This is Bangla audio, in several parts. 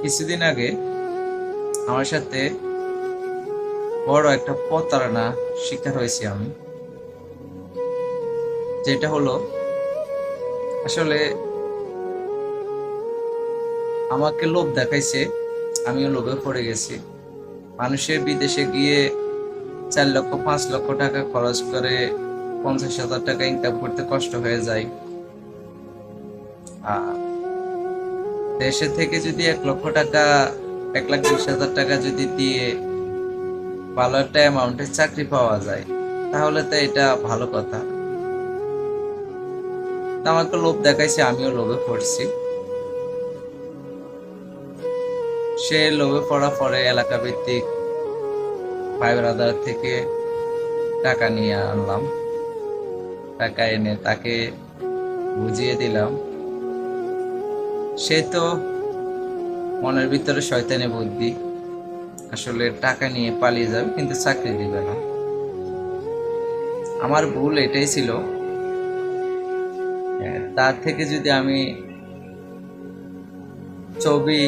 কিছুদিন আগে আমার সাথে বড় একটা প্রতারণা শিকার হয়েছি আমি। যেটা হলো, আসলে আমাকে লোভ দেখাইছে, আমিও লোভে পড়ে গেছি। মানুষের বিদেশে গিয়ে 4 লক্ষ 5 লক্ষ টাকা খরচ করে 50,000 টাকা ইনকাম করতে কষ্ট হয়ে যায়। আর দেশে থেকে যদি 1 লক্ষ টাকা, 1,20,000 টাকা যদি দিয়ে ভালো একটা অ্যামাউন্টের চাকরি পাওয়া যায়, তাহলে তো এটা ভালো কথা। তা আমাকে লোভ দেখাইছে, আমিও লোভে পড়ছি। সে লোভে পড়া পরে এলাকা ভিত্তিক ভাই ব্রাদার থেকে টাকা নিয়ে আনলাম। টাকা এনে তাকে বুঝিয়ে দিলাম। সে তো মনের ভিতরে শয়তানি বুদ্ধি, আসলে টাকা নিয়ে পালিয়ে যাবে কিন্তু চাকরি দিবে না। আমার ভুল এটাই ছিল, তার থেকে যদি আমি ছবি,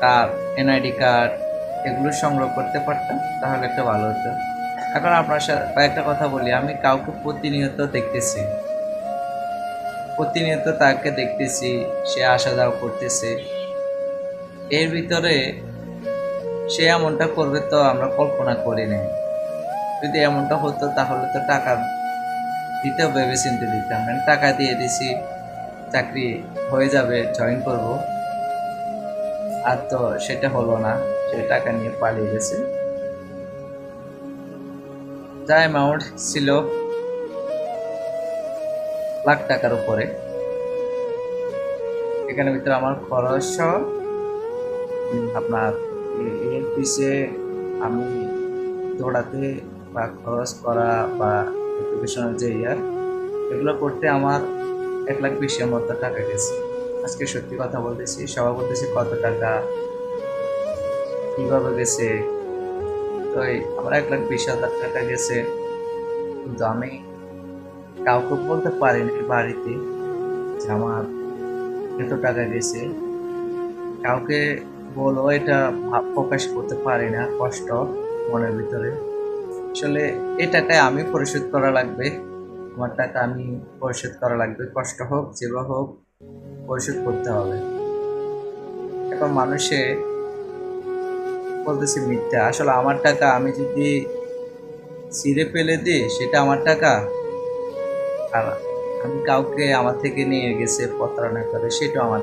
তার এনআইডি কার্ড এগুলো সংগ্রহ করতে পারতাম, তাহলে একটা ভালো হতো। এখন আপনার সাথে একটা কথা বলি, আমি কাউকে প্রতিনিয়ত তাকে দেখতেছি, সে আসা যাওয়া করতেছে। এর ভিতরে সে এমনটা করবে তো আমরা কল্পনা করি নাই। যদি এমনটা হতো তাহলে তো টাকা দিতেও ভেবে চিন্তে দিতাম, মানে টাকা দিয়ে দিছি, চাকরি হয়ে যাবে, জয়েন করব। আর তো সেটা হলো না, সে টাকা নিয়ে পালিয়ে গেছে। যা অ্যামাউন্ট ছিল লাখ টাকার উপরে, এখানে ভিতরে আমার খরচ সহ আপনার এর পিছে আমি দৌড়াতে বা খরচ করা বা এডুকেশনের যে এগুলো করতে আমার 1,20,000 মতো টাকা গেছে। আজকে সত্যি কথা বলতেছি, সবাই বলতেছি কত টাকা কিভাবে গেছে। তো আমার 1,20,000 টাকা গেছে, কিন্তু আমি কাউকে বলতে পারিনি বাড়িতে যে আমার এত টাকা গেছে। কাউকে বলো এটা প্রকাশ করতে পারি না, কষ্ট মনের ভিতরে। আসলে এই টাকায় আমি পরিশোধ করা লাগবে, আমার টাকা আমি পরিশোধ করা লাগবে, কষ্ট হোক যেভাবে হোক পরিশোধ করতে হবে। এখন মানুষে বলতেছে মিথ্যা, আসলে আমার টাকা আমি যদি ছিঁড়ে ফেলে দিই সেটা আমার টাকা, আর আমি কাউকে আমার থেকে নিয়ে গেছে প্রতারণা করে সেটাও আমার